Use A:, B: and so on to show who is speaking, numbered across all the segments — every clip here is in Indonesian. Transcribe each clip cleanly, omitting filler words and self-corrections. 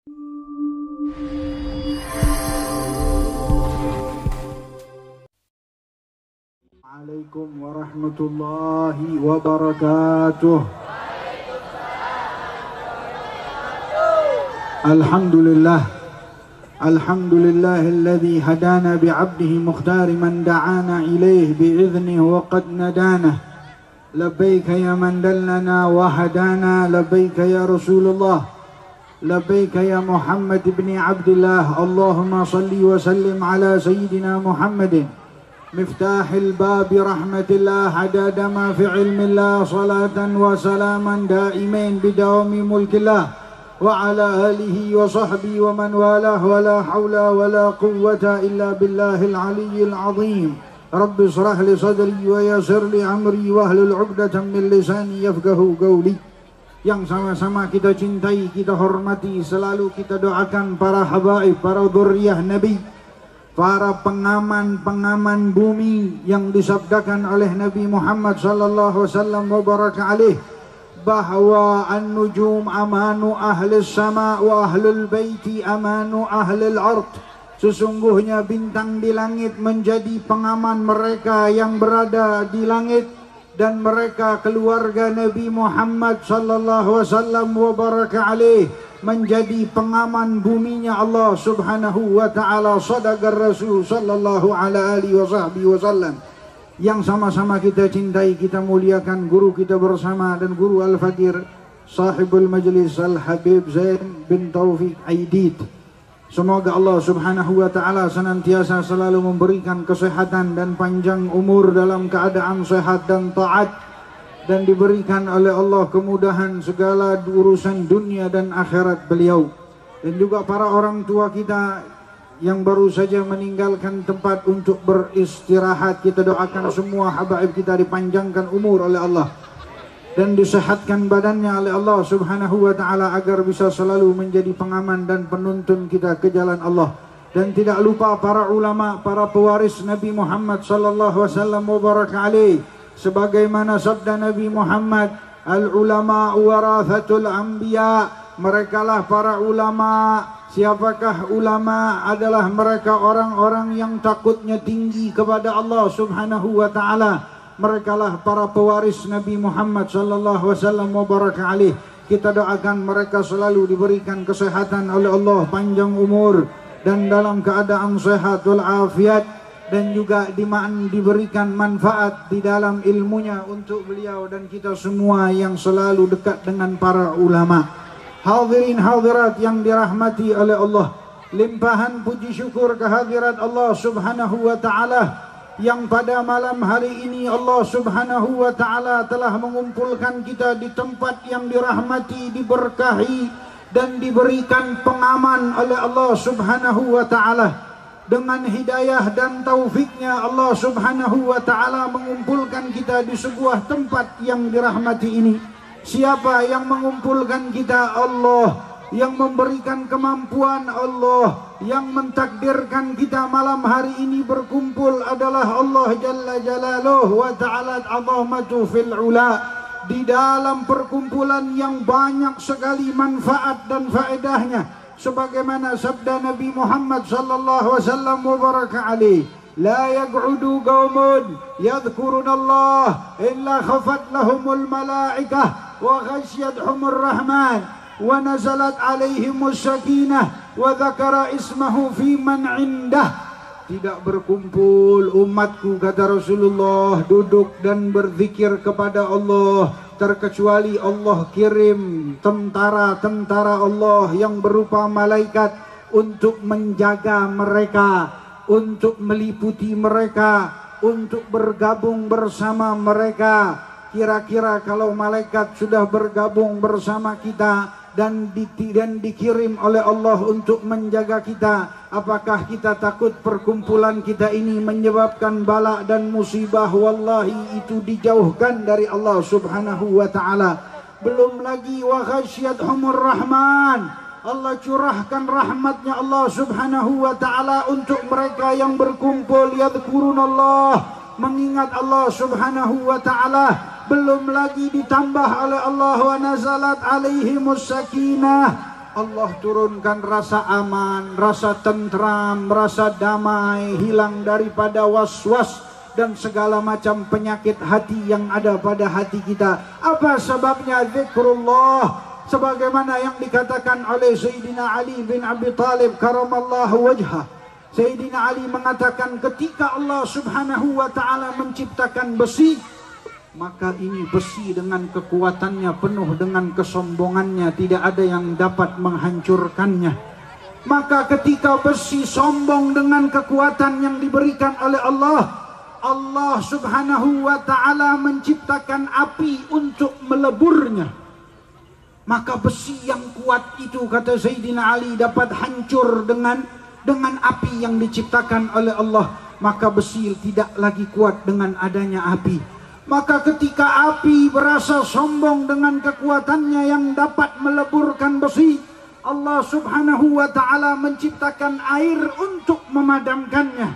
A: Assalamualaikum warahmatullahi wabarakatuh. Alhamdulillah. Alhamdulillahilladzi hadana bi'abdihi mukhtar man da'ana ilayhi bi'idhnihi wa qad nadana. Labbaika ya man dallana wa hadana, labbaika ya Rasulullah, labbaika ya Muhammad ibn Abdullah. Allahumma salli wa sallim ala sayyidina Muhammadin مفتاح الباب رحمة الله عدد ما في علم الله صلاة وسلاما دائمين بدوام ملك الله وعلى آله وصحبه ومن والاه ولا حول ولا قوة إلا بالله العلي العظيم. رب اشرح لي صدري ويسر لي أمري واحلل عقدة من لساني يفقهوا قولي. Yang sama-sama kita cintai, kita hormati, selalu kita doakan para habaib, para dzurriyyah Nabi, para pengaman-pengaman bumi yang disabdakan oleh Nabi Muhammad sallallahu alaihi wasallam wa baraka alaih, bahwa an-nujum amanu ahli sama wa ahlul baiti amanu ahli al-ard. Sesungguhnya bintang di langit menjadi pengaman mereka yang berada di langit, dan mereka keluarga Nabi Muhammad sallallahu alaihi wasallam wa baraka alaih menjadi pengaman buminya Allah subhanahu wa ta'ala. Sadaqar Rasul sallallahu alaihi wasallam. Yang sama-sama kita cintai, kita muliakan guru kita bersama dan guru Al-Fakir sahibul majlis Al-Habib Zain bin Taufik Aidid. Semoga Allah subhanahu wa ta'ala senantiasa selalu memberikan kesehatan dan panjang umur dalam keadaan sehat dan taat, dan diberikan oleh Allah kemudahan segala urusan dunia dan akhirat beliau. Dan juga para orang tua kita yang baru saja meninggalkan tempat untuk beristirahat, kita doakan semua habaib kita dipanjangkan umur oleh Allah dan disehatkan badannya oleh Allah subhanahu wa ta'ala, agar bisa selalu menjadi pengaman dan penuntun kita ke jalan Allah. Dan tidak lupa para ulama, para pewaris Nabi Muhammad sallallahu alaihi wasallam wa baraka alaih, sebagaimana sabda Nabi Muhammad, al-ulama warathatul anbiya. Merekalah para ulama. Siapakah ulama? Adalah mereka orang-orang yang takutnya tinggi kepada Allah subhanahu wa ta'ala. Merekalah para pewaris Nabi Muhammad sallallahu alaihi wasallam wa baraka alaih. Kita doakan mereka selalu diberikan kesehatan oleh Allah, panjang umur dan dalam keadaan sehat wal afiat, dan juga diberikan manfaat di dalam ilmunya untuk beliau dan kita semua yang selalu dekat dengan para ulama. Hadirin hadirat yang dirahmati oleh Allah, limpahan puji syukur kehadirat Allah subhanahu wa ta'ala, yang pada malam hari ini Allah subhanahu wa ta'ala telah mengumpulkan kita di tempat yang dirahmati, diberkahi, dan diberikan pengaman oleh Allah subhanahu wa ta'ala. Dengan hidayah dan taufiknya Allah subhanahu wa ta'ala mengumpulkan kita di sebuah tempat yang dirahmati ini. Siapa yang mengumpulkan kita? Allah. Yang memberikan kemampuan Allah. Yang mentakdirkan kita malam hari ini berkumpul adalah Allah Jalla Jalaluh wa ta'ala azamatu fil ula. Di dalam perkumpulan yang banyak sekali manfaat dan faedahnya, sebagaimana sabda Nabi Muhammad sallallahu alaihi wasallam wa baraka alaih, la yaq'udu qaumun yadhkuruna Allah illa khafat lahumul malaikah wa ghasyiyatuhumur rahman wa nazalat alaihimus sakinah wa dzakara ismahu fi man indah. Tidak berkumpul umatku, kata Rasulullah, duduk dan berzikir kepada Allah, terkecuali Allah kirim tentara-tentara Allah yang berupa malaikat untuk menjaga mereka, untuk meliputi mereka, untuk bergabung bersama mereka. Kira-kira kalau malaikat sudah bergabung bersama kita dan dikirim oleh Allah untuk menjaga kita, apakah kita takut perkumpulan kita ini menyebabkan bala dan musibah? Wallahi itu dijauhkan dari Allah subhanahu wa ta'ala. Belum lagi wa ghasyiyatuhumur rahman, Allah curahkan rahmatnya Allah subhanahu wa ta'ala untuk mereka yang berkumpul yadhkurunallah, mengingat Allah subhanahu wa ta'ala. Belum lagi ditambah oleh Allah wa nazalat alaihimus sakinah, Allah turunkan rasa aman, rasa tentram, rasa damai, hilang daripada was-was dan segala macam penyakit hati yang ada pada hati kita. Apa sebabnya? Zikrullah. Sebagaimana yang dikatakan oleh Sayyidina Ali bin Abi Talib karamallahu wajhah. Sayyidina Ali mengatakan ketika Allah subhanahu wa ta'ala menciptakan besi, maka ini besi dengan kekuatannya penuh dengan kesombongannya, tidak ada yang dapat menghancurkannya. Maka ketika besi sombong dengan kekuatan yang diberikan oleh Allah, Allah subhanahu wa ta'ala menciptakan api untuk meleburnya. Maka besi yang kuat itu, kata Sayyidina Ali, dapat hancur dengan api yang diciptakan oleh Allah. Maka besi tidak lagi kuat dengan adanya api. Maka ketika api berasa sombong dengan kekuatannya yang dapat meleburkan besi, Allah subhanahu wa ta'ala menciptakan air untuk memadamkannya.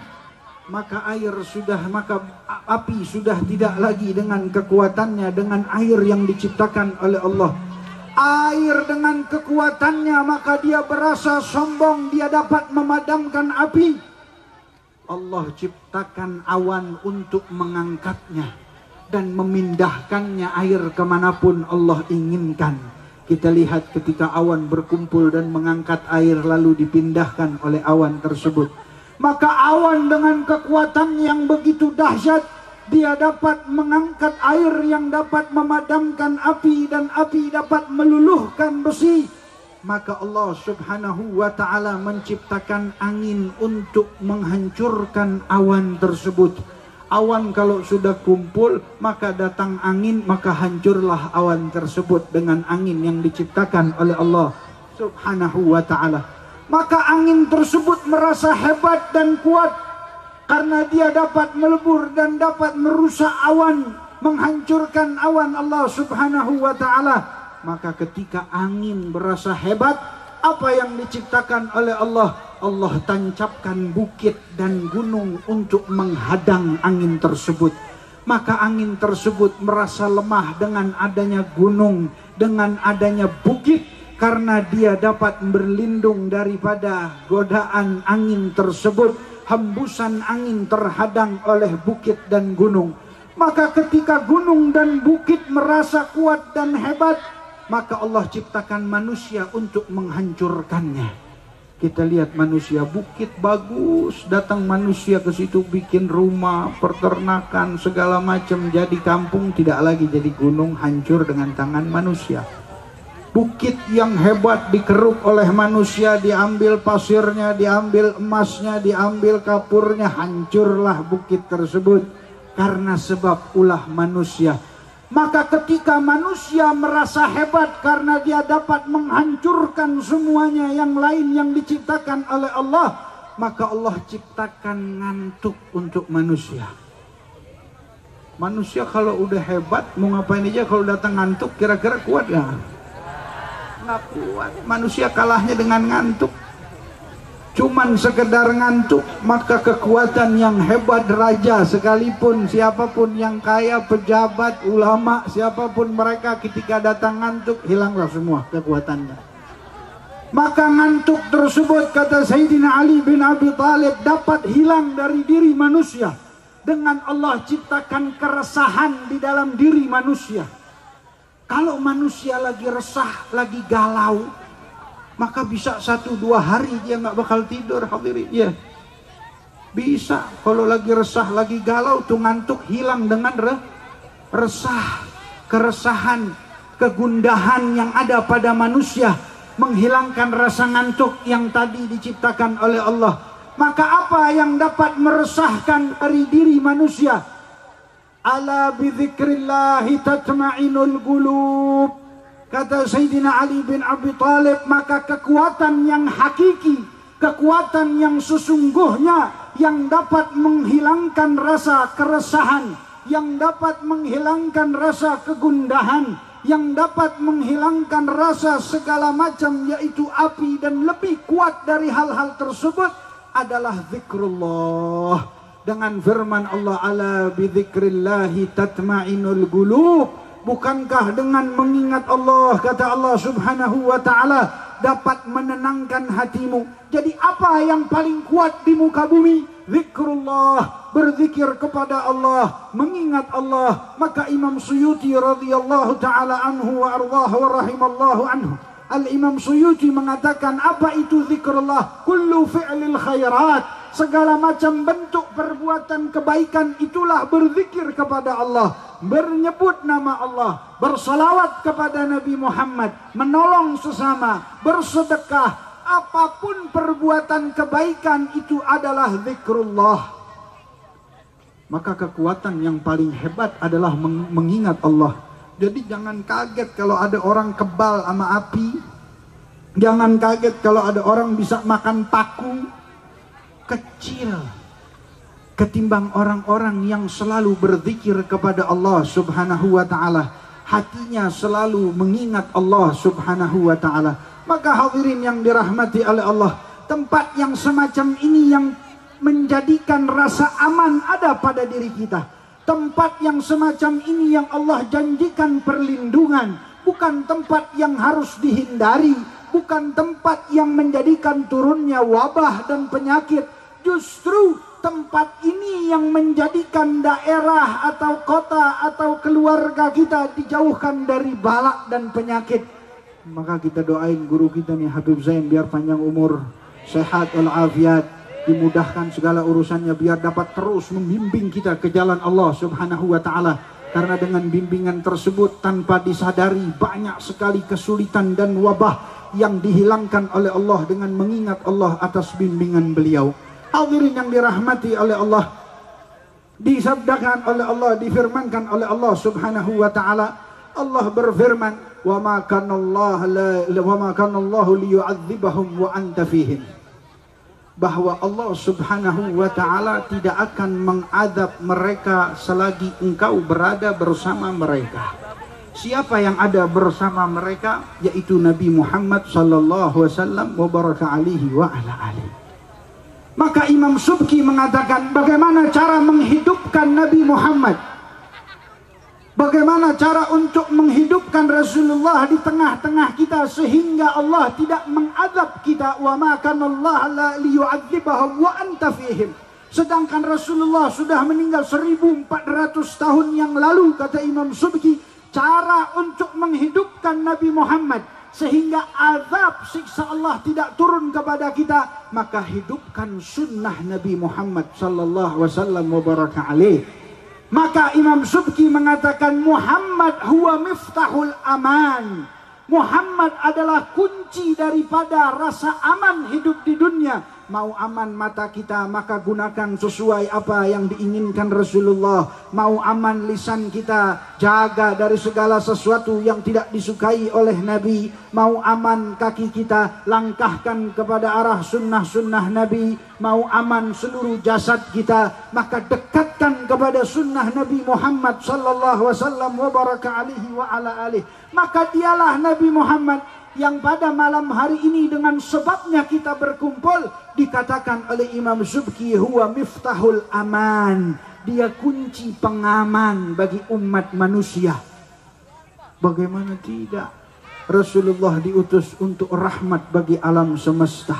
A: Maka api sudah tidak lagi dengan kekuatannya, dengan air yang diciptakan oleh Allah. Air dengan kekuatannya, maka dia berasa sombong, dia dapat memadamkan api. Allah ciptakan awan untuk mengangkatnya dan memindahkannya air kemanapun Allah inginkan. Kita lihat ketika awan berkumpul dan mengangkat air lalu dipindahkan oleh awan tersebut. Maka awan dengan kekuatan yang begitu dahsyat, dia dapat mengangkat air yang dapat memadamkan api dan api dapat meluluhkan besi. Maka Allah subhanahu wa ta'ala menciptakan angin untuk menghancurkan awan tersebut. Awan kalau sudah kumpul, maka datang angin, maka hancurlah awan tersebut dengan angin yang diciptakan oleh Allah subhanahu wa ta'ala. Maka angin tersebut merasa hebat dan kuat karena dia dapat melebur dan dapat merusak awan, menghancurkan awan Allah subhanahu wa ta'ala. Maka ketika angin berasa hebat, apa yang diciptakan oleh Allah? Allah tancapkan bukit dan gunung untuk menghadang angin tersebut. Maka angin tersebut merasa lemah dengan adanya gunung, dengan adanya bukit, karena dia dapat berlindung daripada godaan angin tersebut. Hembusan angin terhadang oleh bukit dan gunung. Maka ketika gunung dan bukit merasa kuat dan hebat, maka Allah ciptakan manusia untuk menghancurkannya. Kita lihat manusia, bukit bagus, datang manusia ke situ bikin rumah, peternakan, segala macam, jadi kampung, tidak lagi jadi gunung, hancur dengan tangan manusia. Bukit yang hebat dikeruk oleh manusia, diambil pasirnya, diambil emasnya, diambil kapurnya, hancurlah bukit tersebut karena sebab ulah manusia. Maka ketika manusia merasa hebat karena dia dapat menghancurkan semuanya yang lain yang diciptakan oleh Allah, maka Allah ciptakan ngantuk untuk manusia. Manusia kalau udah hebat mau ngapain aja, kalau datang ngantuk kira-kira kuat gak? Nggak kuat. Manusia kalahnya dengan ngantuk. Cuman sekedar ngantuk, maka kekuatan yang hebat, raja sekalipun, siapapun yang kaya, pejabat, ulama, siapapun mereka, ketika datang ngantuk, hilanglah semua kekuatannya. Maka ngantuk tersebut, kata Sayyidina Ali bin Abi Talib, dapat hilang dari diri manusia dengan Allah ciptakan keresahan di dalam diri manusia. Kalau manusia lagi resah, lagi galau, maka bisa 1-2 hari dia nggak bakal tidur, hadirin. Ya, bisa. Kalau lagi resah, lagi galau, tuh ngantuk hilang dengan resah, keresahan, kegundahan yang ada pada manusia, menghilangkan rasa ngantuk yang tadi diciptakan oleh Allah. Maka apa yang dapat meresahkan dari diri manusia? Ala bidzikrillahi tatma'inul qulub. Kata Sayyidina Ali bin Abi Talib, maka kekuatan yang hakiki, kekuatan yang sesungguhnya, yang dapat menghilangkan rasa keresahan, yang dapat menghilangkan rasa kegundahan, yang dapat menghilangkan rasa segala macam, yaitu api, dan lebih kuat dari hal-hal tersebut adalah zikrullah. Dengan firman Allah, ala bidzikrillahi tatma'inul qulub. Bukankah dengan mengingat Allah, kata Allah subhanahu wa ta'ala, dapat menenangkan hatimu. Jadi apa yang paling kuat di muka bumi? Zikrullah, berzikir kepada Allah, mengingat Allah. Maka Imam Suyuti radhiyallahu taala anhu wa ardhahu wa rahimallahu anhu, Al-Imam Suyuti mengatakan, apa itu zikrullah? Kullu fi'lil khairat, segala macam bentuk perbuatan kebaikan itulah berzikir kepada Allah, menyebut nama Allah, bersalawat kepada Nabi Muhammad, menolong sesama, bersedekah, apapun perbuatan kebaikan itu adalah zikrullah. Maka kekuatan yang paling hebat adalah mengingat Allah. Jadi jangan kaget kalau ada orang kebal sama api. Jangan kaget kalau ada orang bisa makan paku. Kecil ketimbang orang-orang yang selalu berzikir kepada Allah subhanahu wa ta'ala, hatinya selalu mengingat Allah subhanahu wa ta'ala. Maka hadirin yang dirahmati oleh Allah, tempat yang semacam ini yang menjadikan rasa aman ada pada diri kita. Tempat yang semacam ini yang Allah janjikan perlindungan, bukan tempat yang harus dihindari, bukan tempat yang menjadikan turunnya wabah dan penyakit. Justru tempat ini yang menjadikan daerah atau kota atau keluarga kita dijauhkan dari balak dan penyakit. Maka kita doain guru kita nih Habib Zain, biar panjang umur, sehat walafiat, dimudahkan segala urusannya, biar dapat terus membimbing kita ke jalan Allah subhanahu wa ta'ala. Karena dengan bimbingan tersebut tanpa disadari banyak sekali kesulitan dan wabah yang dihilangkan oleh Allah dengan mengingat Allah atas bimbingan beliau. Hadirin yang dirahmati oleh Allah, disabdakan oleh Allah, difirmankan oleh Allah subhanahu wa ta'ala. Allah berfirman, wa ma kana Allahu liyu'adzibahum wa anta fihim, bahwa Allah subhanahu wa ta'ala tidak akan mengadab mereka selagi engkau berada bersama mereka. Siapa yang ada bersama mereka? Yaitu Nabi Muhammad sallallahu alaihi wasallam wa baraka alihi wa ala alihi. Maka Imam Subki mengatakan, bagaimana cara menghidupkan Nabi Muhammad? Bagaimana cara untuk menghidupkan Rasulullah di tengah-tengah kita sehingga Allah tidak mengadab kita? Wa ma kana Allah liyu'adzibahum wa anta fihim. Sedangkan Rasulullah sudah meninggal 1400 tahun yang lalu, kata Imam Subki. Cara untuk menghidupkan Nabi Muhammad sehingga azab siksa Allah tidak turun kepada kita, maka hidupkan sunnah Nabi Muhammad sallallahu alaihi wasallam wa baraka alaih. Maka Imam Subki mengatakan, Muhammad huwa miftahul aman. Muhammad adalah kunci daripada rasa aman hidup di dunia. Mau aman mata kita, maka gunakan sesuai apa yang diinginkan Rasulullah. Mau aman lisan kita, jaga dari segala sesuatu yang tidak disukai oleh Nabi. Mau aman kaki kita, langkahkan kepada arah sunnah-sunnah Nabi. Mau aman seluruh jasad kita, maka dekatkan kepada sunnah Nabi Muhammad sallallahu alaihi wasallam wa baraka alihi wa ala alihi. Maka dialah Nabi Muhammad yang pada malam hari ini dengan sebabnya kita berkumpul, dikatakan oleh Imam Subki huwa miftahul aman. Dia kunci pengaman bagi umat manusia. Bagaimana tidak? Rasulullah diutus untuk rahmat bagi alam semesta.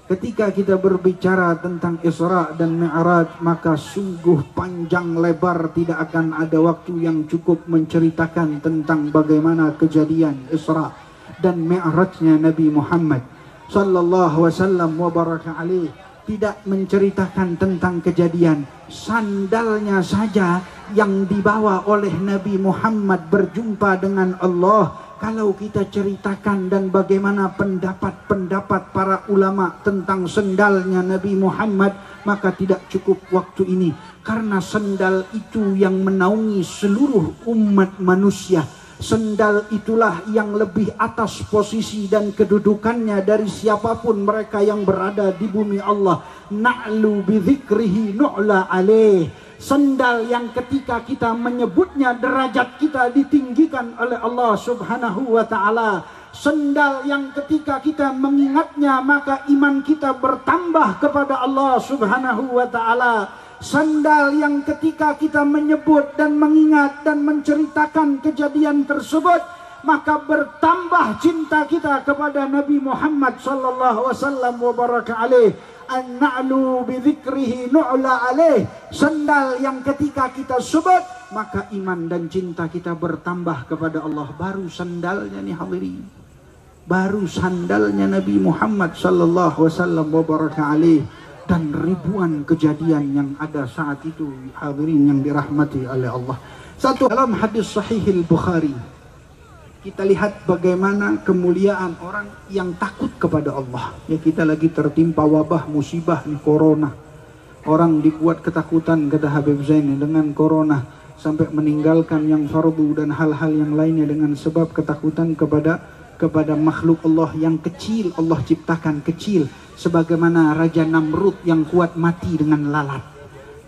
A: Ketika kita berbicara tentang Isra dan Mi'raj, maka sungguh panjang lebar, tidak akan ada waktu yang cukup menceritakan tentang bagaimana kejadian Isra dan Mi'rajnya Nabi Muhammad sallallahu wasallam wa baraka alaih. Tidak menceritakan tentang kejadian sandalnya saja yang dibawa oleh Nabi Muhammad berjumpa dengan Allah. Kalau kita ceritakan dan bagaimana pendapat-pendapat para ulama tentang sendalnya Nabi Muhammad, maka tidak cukup waktu ini. Karena sendal itu yang menaungi seluruh umat manusia. Sendal itulah yang lebih atas posisi dan kedudukannya dari siapapun mereka yang berada di bumi Allah. Na'lu bidzikrihi nu'la alaih. Sendal yang ketika kita menyebutnya derajat kita ditinggikan oleh Allah subhanahu wa ta'ala. Sendal yang ketika kita mengingatnya maka iman kita bertambah kepada Allah subhanahu wa ta'ala. Sandal yang ketika kita menyebut dan mengingat dan menceritakan kejadian tersebut, maka bertambah cinta kita kepada Nabi Muhammad sallallahu alaihi wasallam wa baraka alaih. An-na'lu bi dzikrihi nu'la alaih. Sendal yang ketika kita sebut, maka iman dan cinta kita bertambah kepada Allah. Baru sandalnya nih hadirin, baru sandalnya Nabi Muhammad sallallahu alaihi wasallam wa baraka alaih, dan ribuan kejadian yang ada saat itu hadirin yang dirahmati oleh Allah. Satu, dalam hadis sahih al-Bukhari kita lihat bagaimana kemuliaan orang yang takut kepada Allah. Ya, kita lagi tertimpa wabah musibah nih, corona. Orang dibuat ketakutan, kata Habib Zain, dengan corona sampai meninggalkan yang fardu dan hal-hal yang lainnya dengan sebab ketakutan kepada makhluk Allah yang kecil. Allah ciptakan kecil, sebagaimana Raja Namrud yang kuat mati dengan lalat.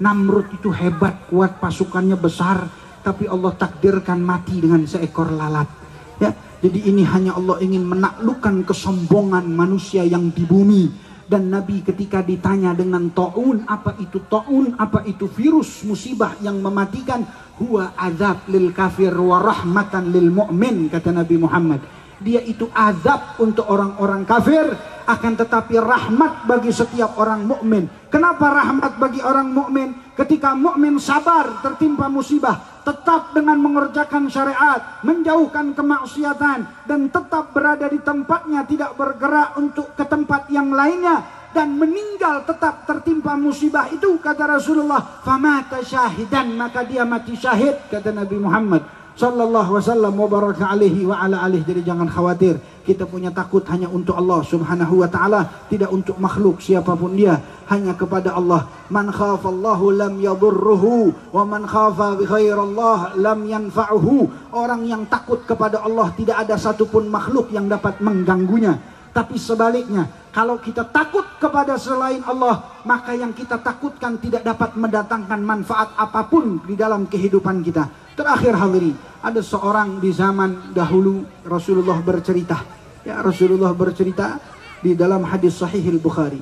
A: Namrud itu hebat, kuat, pasukannya besar, tapi Allah takdirkan mati dengan seekor lalat. Ya, jadi ini hanya Allah ingin menaklukkan kesombongan manusia yang di bumi. Dan Nabi ketika ditanya dengan ta'un, apa itu ta'un, apa itu virus musibah yang mematikan, huwa azab lil kafir wa rahmatan lil mu'min, kata Nabi Muhammad. Dia itu azab untuk orang-orang kafir, akan tetapi rahmat bagi setiap orang mukmin. Kenapa rahmat bagi orang mukmin? Ketika mukmin sabar tertimpa musibah, tetap dengan mengerjakan syariat, menjauhkan kemaksiatan, dan tetap berada di tempatnya, tidak bergerak untuk ke tempat yang lainnya, dan meninggal tetap tertimpa musibah itu, kata Rasulullah, famata syahidan, maka dia mati syahid, kata Nabi Muhammad sallallahu wasallam wa baraka alaihi wa ala alihi. Jadi jangan khawatir, kita punya takut hanya untuk Allah subhanahu wa ta'ala, tidak untuk makhluk siapapun dia, hanya kepada Allah. Man khafallahu lam yadurruhu wa man khafa bi ghairallah lam yanfa'uhu. Orang yang takut kepada Allah, tidak ada satupun makhluk yang dapat mengganggunya. Tapi sebaliknya, kalau kita takut kepada selain Allah, maka yang kita takutkan tidak dapat mendatangkan manfaat apapun di dalam kehidupan kita. Terakhir hadirin, ada seorang di zaman dahulu Rasulullah bercerita. Ya, Rasulullah bercerita di dalam hadis sahih al-Bukhari.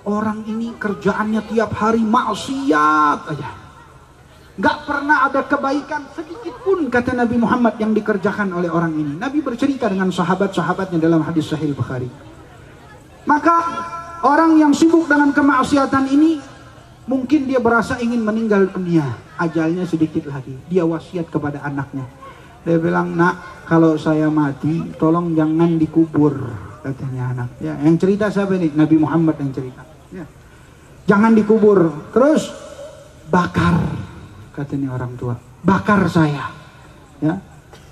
A: Orang ini kerjaannya tiap hari maksiat aja. Gak pernah ada kebaikan sedikit pun, kata Nabi Muhammad, yang dikerjakan oleh orang ini. Nabi bercerita dengan sahabat-sahabatnya dalam hadis sahih al-Bukhari. Maka orang yang sibuk dengan kemaksiatan ini, mungkin dia berasa ingin meninggal dunia, ajalnya sedikit lagi. Dia wasiat kepada anaknya. Dia bilang, nak, kalau saya mati, tolong jangan dikubur, katanya anak. Ya, yang cerita siapa ini? Nabi Muhammad yang cerita. Ya. Jangan dikubur, terus bakar, katanya orang tua. Bakar saya, ya,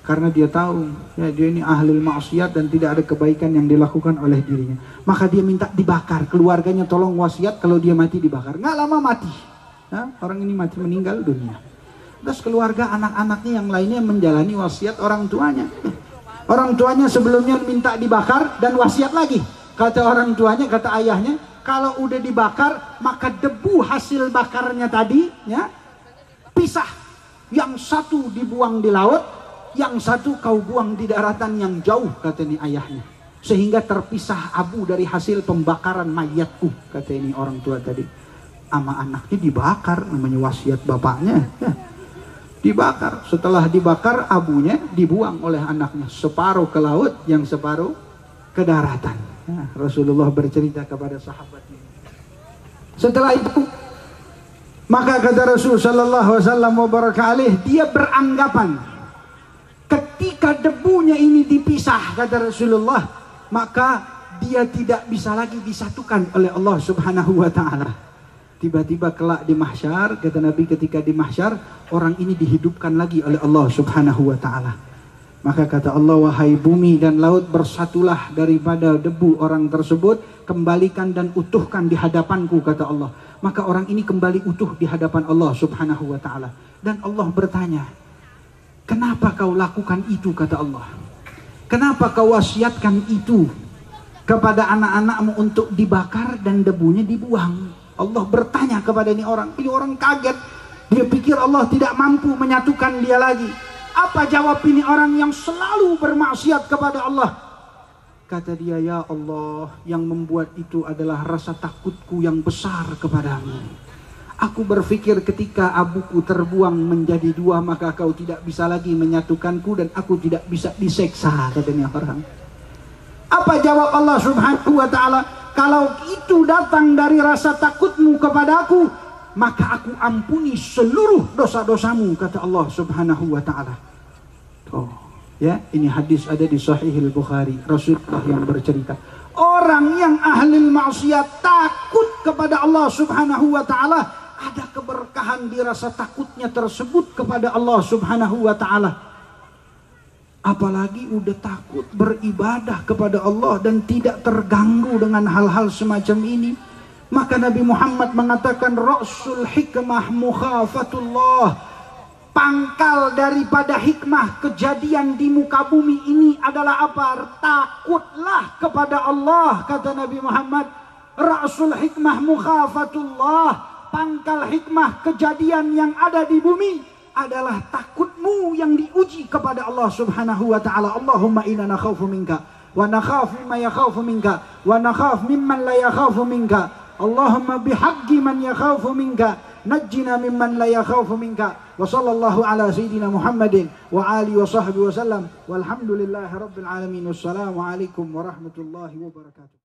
A: karena dia tahu, ya, dia ini ahli maksiat dan tidak ada kebaikan yang dilakukan oleh dirinya. Maka dia minta dibakar. Keluarganya tolong wasiat kalau dia mati dibakar. Nggak lama mati. Ya, orang ini mati, meninggal dunia. Terus keluarga anak-anaknya yang lainnya menjalani wasiat orang tuanya. Orang tuanya sebelumnya minta dibakar dan wasiat lagi. Kata orang tuanya, kata ayahnya, kalau udah dibakar maka debu hasil bakarnya tadi, ya, pisah. Yang satu dibuang di laut, yang satu kau buang di daratan yang jauh, kata ini ayahnya. Sehingga terpisah abu dari hasil pembakaran mayatku, kata ini orang tua tadi. Ama anaknya dibakar, namanya wasiat bapaknya, ya. Dibakar. Setelah dibakar, abunya dibuang oleh anaknya, separuh ke laut, yang separuh ke daratan. Ya, Rasulullah bercerita kepada sahabatnya. Setelah itu, maka kata Rasul sallallahu alaihi wasallam wa baraka alaih, dia beranggapan ketika debunya ini dipisah, kata Rasulullah, maka dia tidak bisa lagi disatukan oleh Allah subhanahu wa ta'ala. Tiba-tiba kelak di mahsyar, kata Nabi, ketika di mahsyar, orang ini dihidupkan lagi oleh Allah subhanahu wa ta'ala. Maka kata Allah, wahai bumi dan laut, bersatulah daripada debu orang tersebut, kembalikan dan utuhkan di hadapanku, kata Allah. Maka orang ini kembali utuh di hadapan Allah subhanahu wa ta'ala. Dan Allah bertanya, kenapa kau lakukan itu, kata Allah. Kenapa kau wasiatkan itu kepada anak-anakmu untuk dibakar dan debunya dibuang? Allah bertanya kepada ini orang kaget. Dia pikir Allah tidak mampu menyatukan dia lagi. Apa jawab ini orang yang selalu bermaksiat kepada Allah? Kata dia, ya Allah, yang membuat itu adalah rasa takutku yang besar kepadamu. Aku berpikir ketika abuku terbuang menjadi dua, maka kau tidak bisa lagi menyatukanku dan aku tidak bisa diseksa, katanya orang. Apa jawab Allah Subhanahu wa ta'ala? Kalau itu datang dari rasa takutmu kepadaku, maka aku ampuni seluruh dosa-dosamu, kata Allah Subhanahu wa ta'ala. Oh, ya, ini hadis ada di Sahihul Bukhari. Rasulullah yang bercerita, orang yang ahli maksiat takut kepada Allah Subhanahu wa ta'ala, ada keberkahan di rasa takutnya tersebut kepada Allah Subhanahu wa ta'ala. Apalagi udah takut beribadah kepada Allah dan tidak terganggu dengan hal-hal semacam ini. Maka Nabi Muhammad mengatakan, Rasul hikmah mukhafatullah. Pangkal daripada hikmah kejadian di muka bumi ini adalah apa? Takutlah kepada Allah, kata Nabi Muhammad. Rasul hikmah mukhafatullah. Pangkal hikmah kejadian yang ada di bumi adalah takutmu yang diuji kepada Allah Subhanahu wa ta'ala. Allahumma inna nakhaufu minka wa nakhafu mimma yakhaufu minka wa nakhaf mimman la yakhaufu minka. Allahumma bihaqqi man yakhaufu minka najjina mimman la yakhaufu minka. Wa sallallahu ala sayyidina Muhammadin wa alihi wa sahbihi wa sallam walhamdulillahi rabbil alamin. Wassalamu alaikum warahmatullahi wabarakatuh.